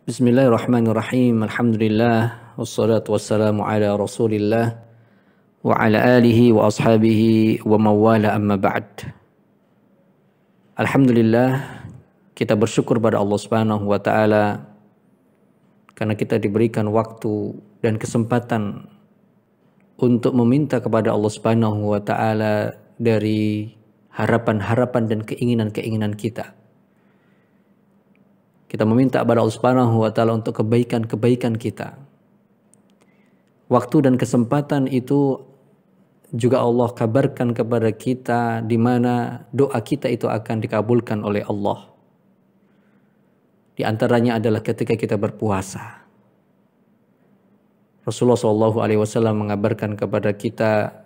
Bismillahirrahmanirrahim. Alhamdulillah wassalatu wassalamu ala Rasulillah wa ala alihi wa ashabihi wa mawala amma ba'd. Alhamdulillah, kita bersyukur pada Allah Subhanahu wa taala karena kita diberikan waktu dan kesempatan untuk meminta kepada Allah Subhanahu wa taala dari harapan-harapan dan keinginan-keinginan kita. Kita meminta kepada Allah Subhanahu wa taala untuk kebaikan-kebaikan kita. Waktu dan kesempatan itu juga Allah kabarkan kepada kita di mana doa kita itu akan dikabulkan oleh Allah. Di antaranya adalah ketika kita berpuasa. Rasulullah SAW mengabarkan kepada kita,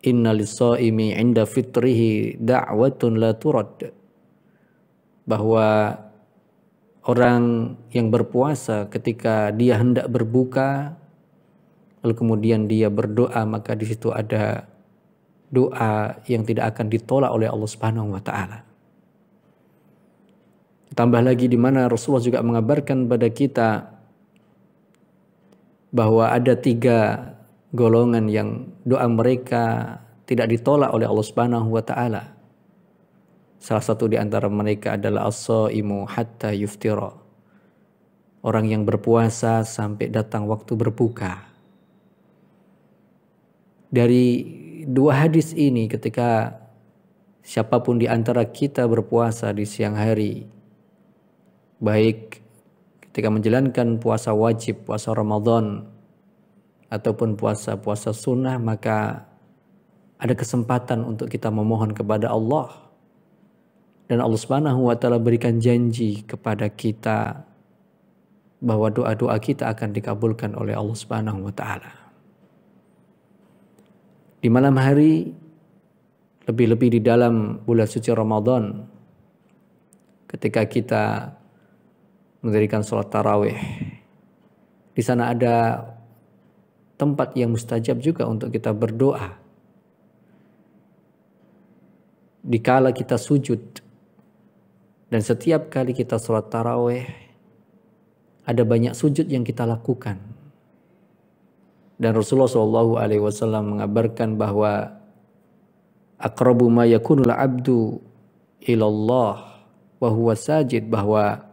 Inna lis-shaimi 'inda fitrihi da'watun la turad. Bahwa orang yang berpuasa ketika dia hendak berbuka, lalu kemudian dia berdoa, maka di situ ada doa yang tidak akan ditolak oleh Allah Subhanahu wa taala. Tambah lagi di mana Rasulullah juga mengabarkan pada kita bahwa ada 3 golongan yang doa mereka tidak ditolak oleh Allah Subhanahu wa taala. Salah satu di antara mereka adalah as-shaimu hatta yuftira. Orang yang berpuasa sampai datang waktu berbuka. Dari 2 hadis ini, ketika siapapun di antara kita berpuasa di siang hari, baik ketika menjalankan puasa wajib, puasa Ramadan, ataupun puasa-puasa sunnah, maka ada kesempatan untuk kita memohon kepada Allah. Dan Allah Subhanahu wa taala berikan janji kepada kita bahwa doa-doa kita akan dikabulkan oleh Allah Subhanahu wa taala. Di malam hari, lebih-lebih di dalam bulan suci Ramadan, ketika kita mendirikan sholat tarawih, di sana ada tempat yang mustajab juga untuk kita berdoa. Dikala kita sujud, dan setiap kali kita sholat tarawih, ada banyak sujud yang kita lakukan. Dan Rasulullah SAW mengabarkan bahwa aqrabu ma yakunul abdu ilallah wa huwa sajid, bahwa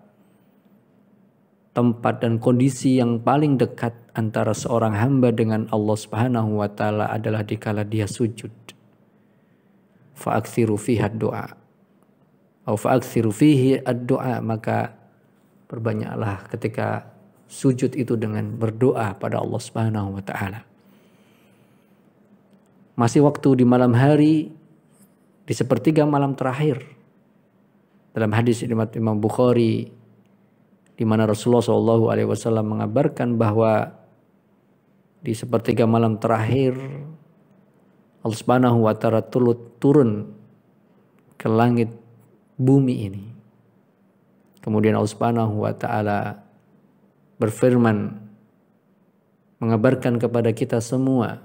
tempat dan kondisi yang paling dekat antara seorang hamba dengan Allah Subhanahu wa taala adalah dikala dia sujud. Fa'aksiru fiha doa. Fa'aksiru fihi ad-doa, maka perbanyaklah ketika sujud itu dengan berdoa pada Allah Subhanahu wa taala. Masih waktu di malam hari, di sepertiga malam terakhir, dalam hadis riwayat Imam Bukhari, di mana Rasulullah SAW mengabarkan bahwa di sepertiga malam terakhir Allah Subhanahu wa taala turun ke langit bumi ini. Kemudian Allah Subhanahu wa taala berfirman, mengabarkan kepada kita semua,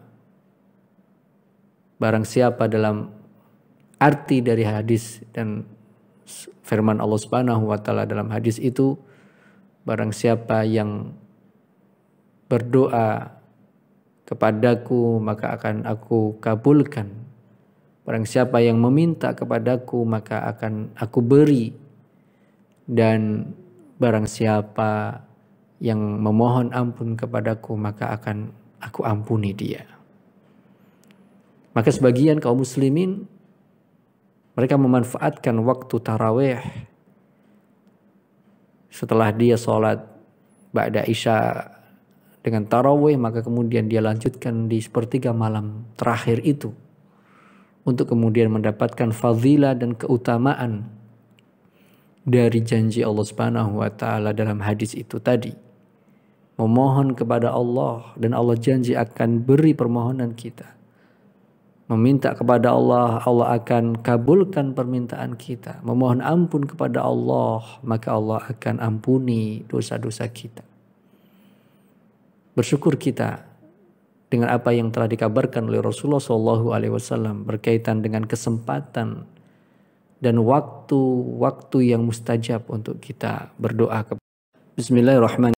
barang siapa, dalam arti dari hadis dan firman Allah Subhanahu wa taala dalam hadis itu, barang siapa yang berdoa kepadaku maka akan aku kabulkan. Barang siapa yang meminta kepadaku maka akan aku beri. Dan barang siapa yang memohon ampun kepadaku maka akan aku ampuni dia. Maka sebagian kaum muslimin, mereka memanfaatkan waktu tarawih setelah dia sholat ba'da isya dengan tarawih, maka kemudian dia lanjutkan di sepertiga malam terakhir itu untuk kemudian mendapatkan fadilah dan keutamaan dari janji Allah Subhanahu wa taala dalam hadis itu tadi. Memohon kepada Allah dan Allah janji akan beri permohonan kita. Meminta kepada Allah, Allah akan kabulkan permintaan kita. Memohon ampun kepada Allah, maka Allah akan ampuni dosa-dosa kita. Bersyukur kita dengan apa yang telah dikabarkan oleh Rasulullah SAW berkaitan dengan kesempatan dan waktu-waktu yang mustajab untuk kita berdoa kepada Bismillahirrahmanirrahim.